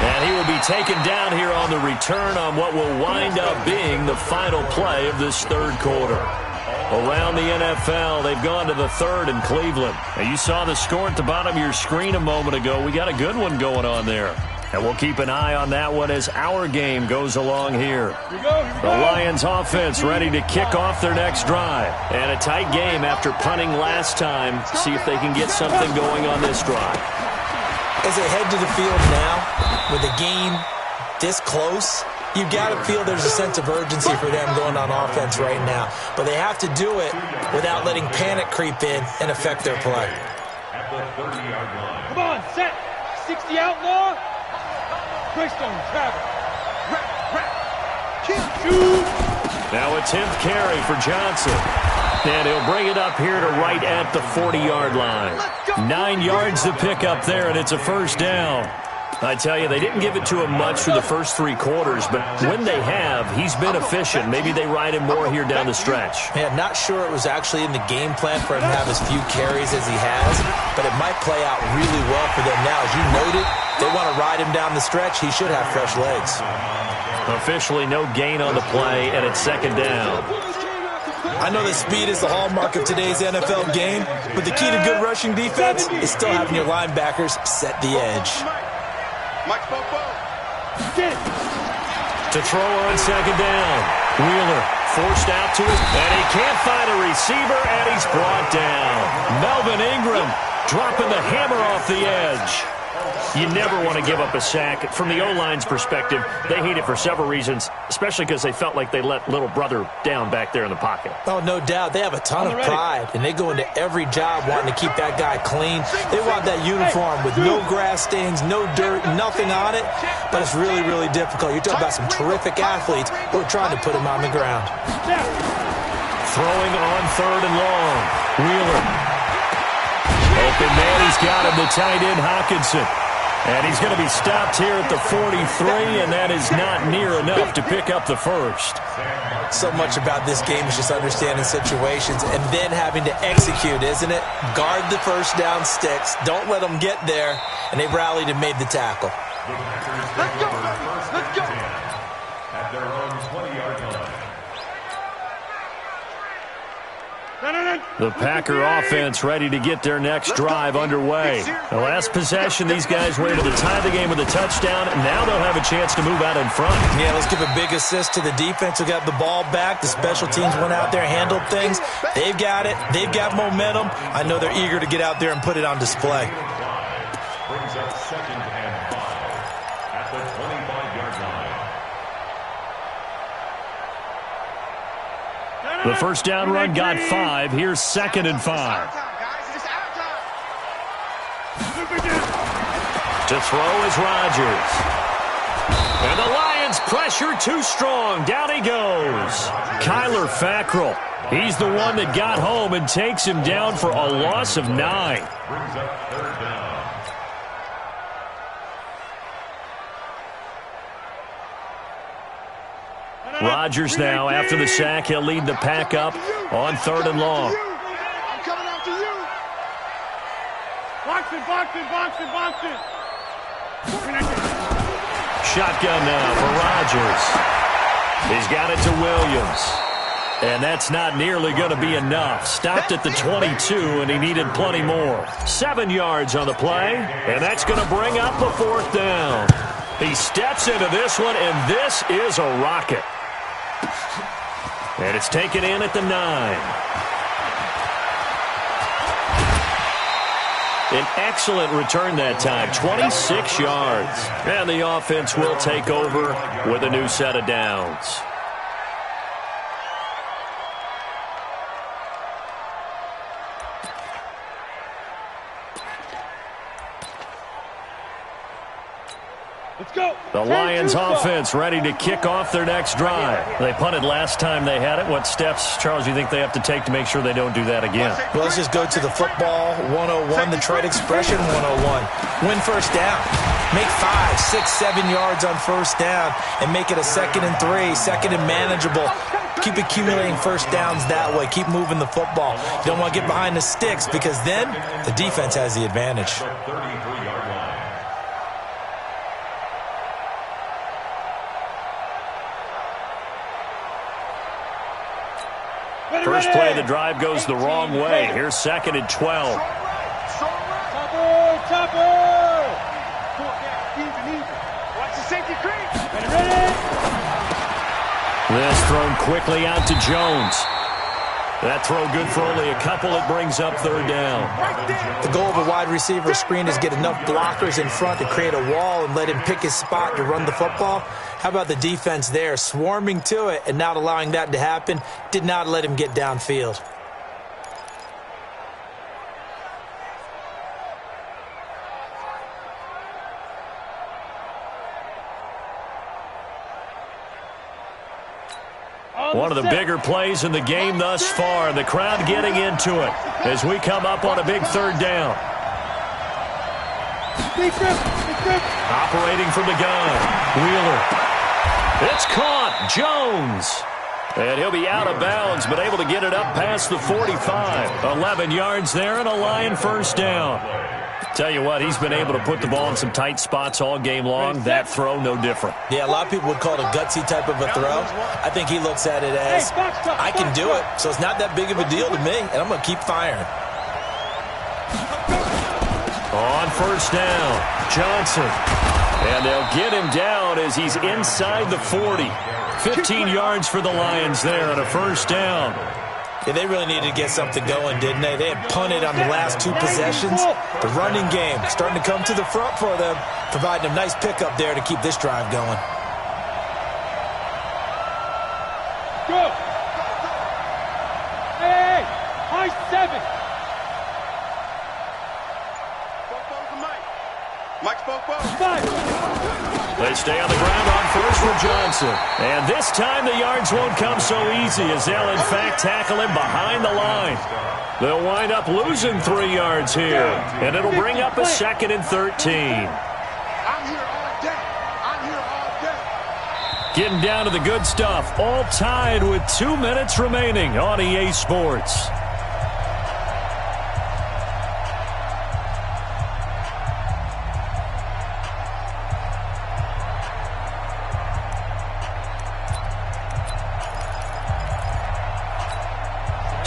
Speaker 2: And he will be taken down here on the return on what will wind up being the final play of this 3rd quarter. Around the NFL, they've gone to the 3rd in Cleveland. Now, you saw the score at the bottom of your screen a moment ago. We got a good one going on there. And we'll keep an eye on that one as our game goes along here. The Lions offense ready to kick off their next drive. And a tight game after punting last time. See if they can get something going on this drive.
Speaker 3: As they head to the field now, with the game this close, you've got to feel there's a sense of urgency for them going on offense right now. But they have to do it without letting panic creep in and affect their play.
Speaker 5: At the 30-yard line.
Speaker 6: Come on, set. 60 outlaw. Greystone, travel. Shoot.
Speaker 2: Now a 10th carry for Johnson. And he'll bring it up here to right at the 40-yard line. 9 yards to pick up there, and it's a 1st down. I tell you, they didn't give it to him much through the first 3 quarters, but when they have, he's been efficient. Maybe they ride him more here down the stretch.
Speaker 3: Yeah, not sure it was actually in the game plan for him to have as few carries as he has, but it might play out really well for them now. As you noted, they want to ride him down the stretch. He should have fresh legs.
Speaker 2: Officially no gain on the play, and it's 2nd down.
Speaker 3: I know that speed is the hallmark of today's NFL game, but the key to good rushing defense is still having your linebackers set the edge.
Speaker 6: Mike Popo.
Speaker 2: To throw on second down. Wheeler forced out to it, and he can't find a receiver, and he's brought down. Melvin Ingram dropping the hammer off the edge. You never want to give up a sack. From the O-line's perspective, they hate it for several reasons, especially because they felt like they let little brother down back there in the pocket.
Speaker 3: Oh, no doubt. They have a ton of pride, and they go into every job wanting to keep that guy clean. They want that uniform with no grass stains, no dirt, nothing on it, but it's really, really difficult. You're talking about some terrific athletes who are trying to put him on the ground.
Speaker 2: Throwing on third and long. Wheeler. Open man, he's got him, the tight end, Hawkinson. And he's going to be stopped here at the 43, and that is not near enough to pick up the first.
Speaker 3: So much about this game is just understanding situations and then having to execute, isn't it? Guard the first down sticks. Don't let them get there. And they rallied and made the tackle.
Speaker 4: Let's go. Let's go.
Speaker 5: At their own 20-yard line.
Speaker 2: The Packer offense ready to get their next drive underway. The last possession, these guys were able to tie the game with a touchdown, and now they'll have a chance to move out in front.
Speaker 3: Yeah, let's give a big assist to the defense who got the ball back. The special teams went out there, handled things. They've got it. They've got momentum. I know they're eager to get out there and put it on display.
Speaker 5: Brings up 2nd and 5 at the 25-yard line.
Speaker 2: The first down run got 5. Here's 2nd and 5. To throw is Rodgers. And the Lions pressure too strong. Down he goes. Kyler Fackrell. He's the one that got home and takes him down for a loss of 9.
Speaker 5: Brings up 3rd down.
Speaker 2: Rodgers now, after the sack, he'll lead the pack up on 3rd and long.
Speaker 6: I'm coming after you. Box it.
Speaker 2: Shotgun now for Rodgers. He's got it to Williams. And that's not nearly going to be enough. Stopped at the 22, and he needed plenty more. 7 yards on the play, and that's going to bring up a 4th down. He steps into this one, and this is a rocket. And it's taken in at the 9. An excellent return that time, 26 yards. And the offense will take over with a new set of downs.
Speaker 6: Let's go.
Speaker 2: The Lions offense ready to kick off their next drive. They punted last time they had it. What steps, Charles, do you think they have to take to make sure they don't do that again?
Speaker 3: Well, let's just go to the football 101, the trade expression 101. Win first down. Make 5, 6, 7 yards on first down and make it a 2nd and 3, 2nd and manageable. Keep accumulating first downs that way. Keep moving the football. You don't want to get behind the sticks because then the defense has the advantage.
Speaker 5: 33-yard line.
Speaker 2: First play of the drive goes the wrong way. Here's 2nd and 12.
Speaker 6: Chopper. Watch the safety creep. Ready.
Speaker 2: This thrown quickly out to Jones. That throw good for only a couple. It brings up 3rd down.
Speaker 3: The goal of a wide receiver screen is get enough blockers in front to create a wall and let him pick his spot to run the football. How about the defense there, swarming to it and not allowing that to happen? Did not let him get downfield.
Speaker 2: One of the bigger plays in the game thus far. The crowd getting into it as we come up on a big 3rd down. Operating from the gun. Wheeler. It's caught. Jones. And he'll be out of bounds, but able to get it up past the 45. 11 yards there and a Lion first down. Tell you what, he's been able to put the ball in some tight spots all game long. That throw, no different.
Speaker 3: Yeah, a lot of people would call it a gutsy type of a throw. I think he looks at it as, I can do it, so it's not that big of a deal to me, and I'm going to keep firing.
Speaker 2: On first down, Johnson. And they'll get him down as he's inside the 40. 15 yards for the Lions there on a first down.
Speaker 3: Yeah, they really needed to get something going, didn't they? They had punted on the last 2 possessions. The running game starting to come to the front for them, providing a nice pickup there to keep this drive going.
Speaker 6: Go! Hey, high 7. Mike spoke.
Speaker 2: They stay on the ground on first for Johnson. And this time the yards won't come so easy as they'll in fact tackle him behind the line. They'll wind up losing 3 yards here. And it'll bring up a 2nd and 13. Getting down to the good stuff. All tied with 2 minutes remaining on EA Sports.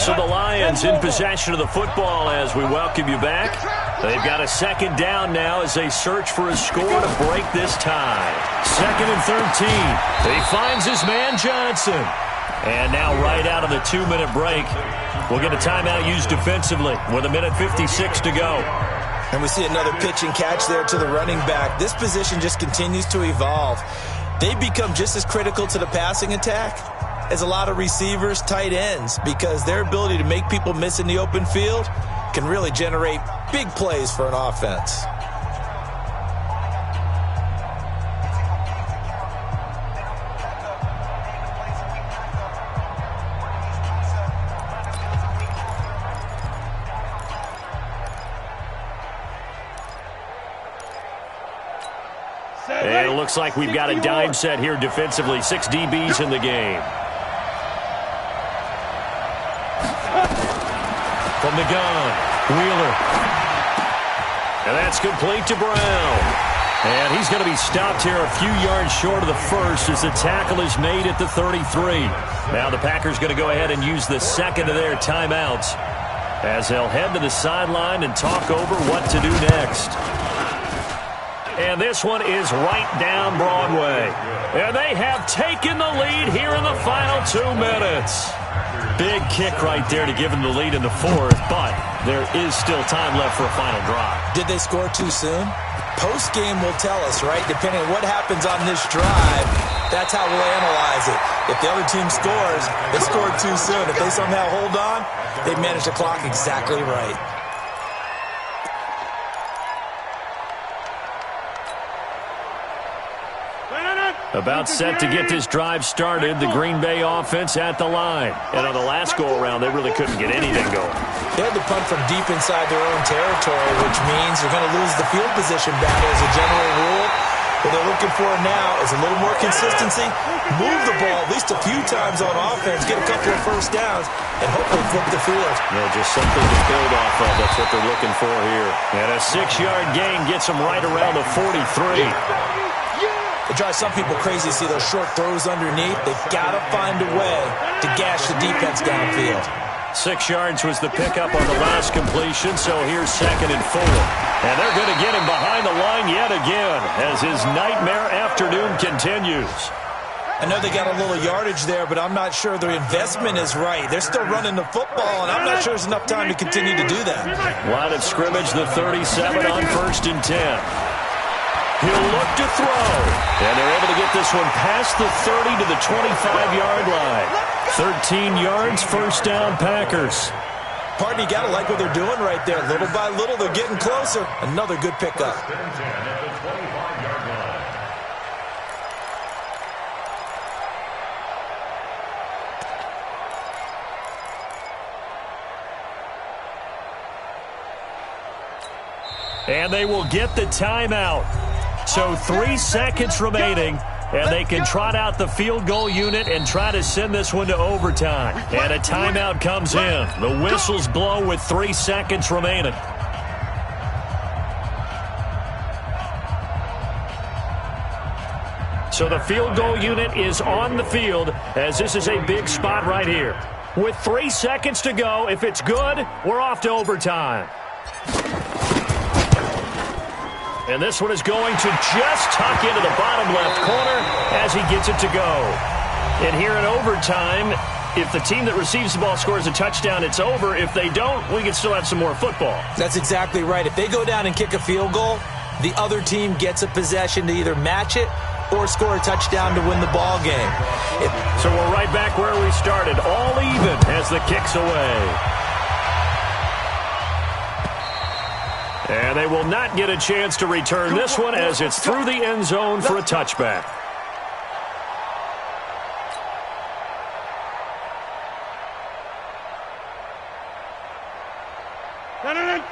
Speaker 2: So the Lions in possession of the football as we welcome you back. They've got a 2nd down now as they search for a score to break this tie. 2nd and 13. He finds his man Johnson. And now right out of the 2-minute break, we'll get a timeout used defensively with 1:56 to go.
Speaker 3: And we see another pitch and catch there to the running back. This position just continues to evolve. They become just as critical to the passing attack as a lot of receivers, tight ends, because their ability to make people miss in the open field can really generate big plays for an offense.
Speaker 2: And it looks like we've got a dime set here defensively. 6 DBs in the game. From the gun, Wheeler. And that's complete to Brown. And he's going to be stopped here a few yards short of the first as the tackle is made at the 33. Now the Packers going to go ahead and use the 2nd of their timeouts as they'll head to the sideline and talk over what to do next. And this one is right down Broadway. And they have taken the lead here in the final 2 minutes. Big kick right there to give them the lead in the 4th, but there is still time left for a final drive.
Speaker 3: Did they score too soon? Post-game will tell us, right? Depending on what happens on this drive, that's how we'll analyze it. If the other team scores, they scored too soon. If they somehow hold on, they manage the clock exactly right.
Speaker 2: About set to get this drive started, the Green Bay offense at the line. And on the last go-around, they really couldn't get anything going.
Speaker 3: They had to punt from deep inside their own territory, which means they're going to lose the field position battle as a general rule. What they're looking for now is a little more consistency, move the ball at least a few times on offense, get a couple of first downs, and hopefully flip the field.
Speaker 2: Yeah, just something to build off of. That's what they're looking for here. And a 6-yard gain gets them right around the 43.
Speaker 3: It drives some people crazy to see those short throws underneath. They've got to find a way to gash the defense downfield.
Speaker 2: 6 yards was the pickup on the last completion, so here's 2nd and 4. And they're going to get him behind the line yet again as his nightmare afternoon continues.
Speaker 3: I know they got a little yardage there, but I'm not sure their investment is right. They're still running the football, and I'm not sure there's enough time to continue to do that.
Speaker 2: Line of scrimmage, the 37 on 1st and 10. He'll look to throw. And they're able to get this one past the 30 to the 25-yard line. 13 yards, first down, Packers.
Speaker 3: Pardon, you got to like what they're doing right there. Little by little, they're getting closer. Another good pickup.
Speaker 2: And they will get the timeout. So 3 seconds remaining, and they can trot out the field goal unit and try to send this one to overtime. And a timeout comes in. The whistles blow with 3 seconds remaining. So the field goal unit is on the field as this is a big spot right here. With 3 seconds to go, if it's good, we're off to overtime. And this one is going to just tuck into the bottom left corner as he gets it to go. And here in overtime, if the team that receives the ball scores a touchdown, it's over. If they don't, we can still have some more football.
Speaker 3: That's exactly right. If they go down and kick a field goal, the other team gets a possession to either match it or score a touchdown to win the ball game.
Speaker 2: So we're right back where we started, all even as the kick's away. And they will not get a chance to return this one as it's through the end zone for a touchback.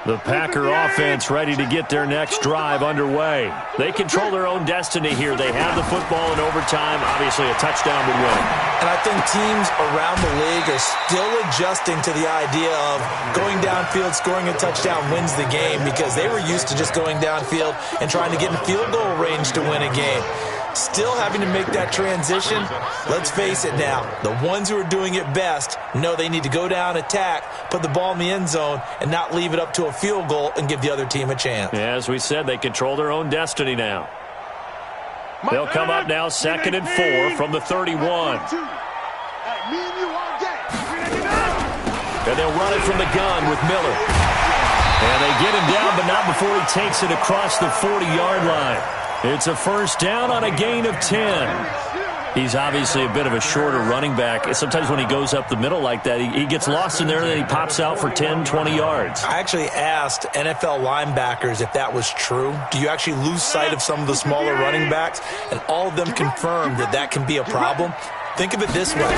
Speaker 2: The Packer offense ready to get their next drive underway. They control their own destiny here. They have the football in overtime. Obviously, a touchdown would win.
Speaker 3: And I think teams around the league are still adjusting to the idea of going downfield, scoring a touchdown wins the game, because they were used to just going downfield and trying to get in field goal range to win a game. Still having to make that transition. Let's face it now, the ones who are doing it best know they need to go down, attack, put the ball in the end zone, and not leave it up to a field goal and give the other team a chance.
Speaker 2: Yeah, as we said, they control their own destiny now. They'll come up now 2nd and 4 from the 31. And they'll run it from the gun with Miller. And they get him down, but not before he takes it across the 40-yard line. It's a first down on a gain of 10. He's obviously a bit of a shorter running back. Sometimes when he goes up the middle like that, he gets lost in there and then he pops out for 10, 20 yards.
Speaker 3: I actually asked NFL linebackers if that was true. Do you actually lose sight of some of the smaller running backs? And all of them confirmed that that can be a problem. Think of it this way.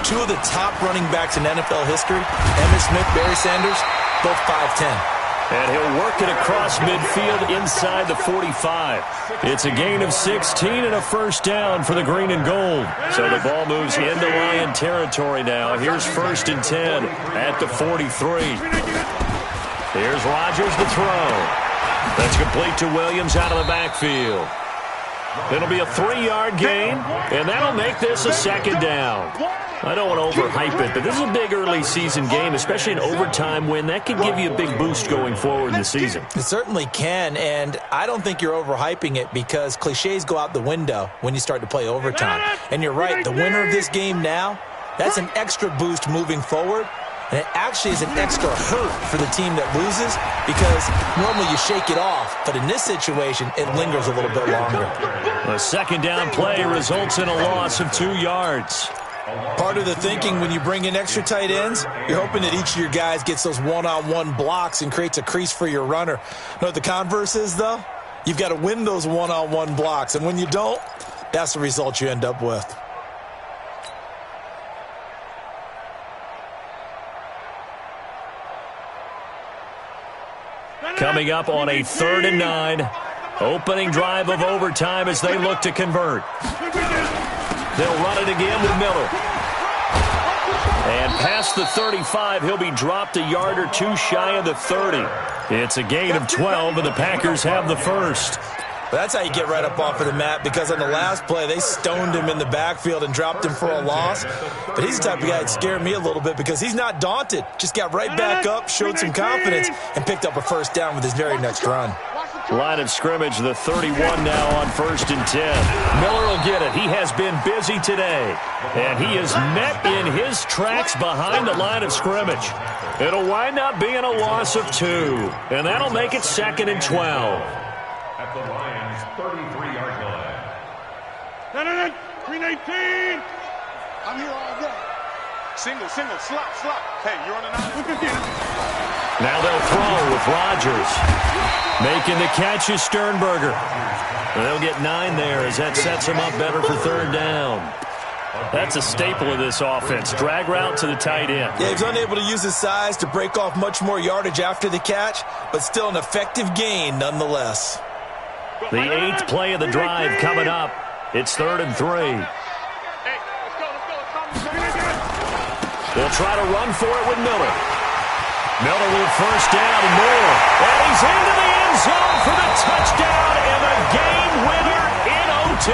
Speaker 3: 2 of the top running backs in NFL history, Emmitt Smith, Barry Sanders, both 5'10".
Speaker 2: And he'll work it across midfield inside the 45. It's a gain of 16 and a first down for the green and gold. So the ball moves into Lion territory now. Here's 1st and 10 at the 43. Here's Rodgers to throw. That's complete to Williams out of the backfield. It'll be a 3-yard gain, and that'll make this a 2nd down. I don't want to overhype it, but this is a big early season game, especially an overtime win. That could give you a big boost going forward in the season.
Speaker 3: It certainly can, and I don't think you're overhyping it because cliches go out the window when you start to play overtime. And you're right, the winner of this game now, that's an extra boost moving forward. And it actually is an extra hurt for the team that loses because normally you shake it off. But in this situation, it lingers a little bit longer.
Speaker 2: The 2nd down play results in a loss of 2 yards.
Speaker 3: Part of the thinking when you bring in extra tight ends, you're hoping that each of your guys gets those one-on-one blocks and creates a crease for your runner. You know what the converse is, though? You've got to win those one-on-one blocks. And when you don't, that's the result you end up with.
Speaker 2: Coming up on a 3rd and 9. Opening drive of overtime as they look to convert. They'll run it again with Miller. And past the 35, he'll be dropped a yard or 2 shy of the 30. It's a gain of 12, and the Packers have the first.
Speaker 3: That's how you get right up off of the mat, because on the last play, they stoned him in the backfield and dropped him for a loss. But he's the type of guy that scared me a little bit because he's not daunted. Just got right back up, showed some confidence, and picked up a first down with his very next run.
Speaker 2: Line of scrimmage, the 31 now on 1st and 10. Miller will get it. He has been busy today. And he is met in his tracks behind the line of scrimmage. It'll wind up being a loss of 2. And that'll make it 2nd and 12.
Speaker 5: At the Lions' 33-yard line.
Speaker 6: 319. I'm here all day. Single, slap. Hey, you're on the 9.
Speaker 2: Now they'll throw with Rodgers. Making the catch is Sternberger. And they'll get 9 there as that sets him up better for 3rd down. That's a staple of this offense. Drag route to the tight end.
Speaker 3: Yeah, he's unable to use his size to break off much more yardage after the catch, but still an effective gain nonetheless.
Speaker 2: The 8th play of the drive coming up. It's 3rd and 3. They'll try to run for it with Miller. Miller with first down and more. And he's into the end zone for the touchdown and the game winner in OT.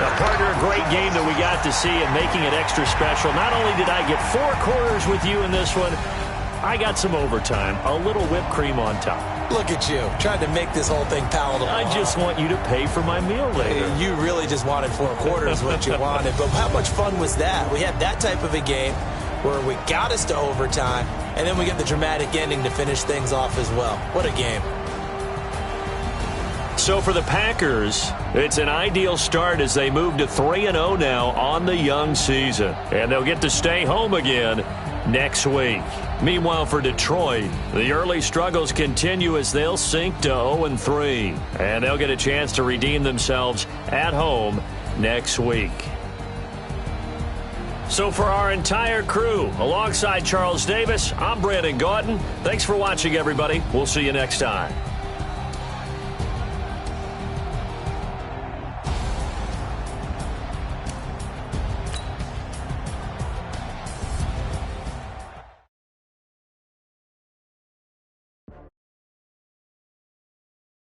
Speaker 2: Now, partner, a great game that we got to see and making it extra special. Not only did I get 4 quarters with you in this one, I got some overtime, a little whipped cream on top.
Speaker 3: Look at you, trying to make this whole thing palatable.
Speaker 2: I just want you to pay for my meal later.
Speaker 3: You really just wanted 4 quarters what you wanted. But how much fun was that? We had that type of a game where we got us to overtime, and then we get the dramatic ending to finish things off as well. What a game.
Speaker 2: So for the Packers, it's an ideal start as they move to 3-0 now on the young season. And they'll get to stay home again next week. Meanwhile, for Detroit, the early struggles continue as they'll sink to 0-3. And they'll get a chance to redeem themselves at home next week. So for our entire crew, alongside Charles Davis, I'm Brandon Gautin. Thanks for watching, everybody. We'll see you next time.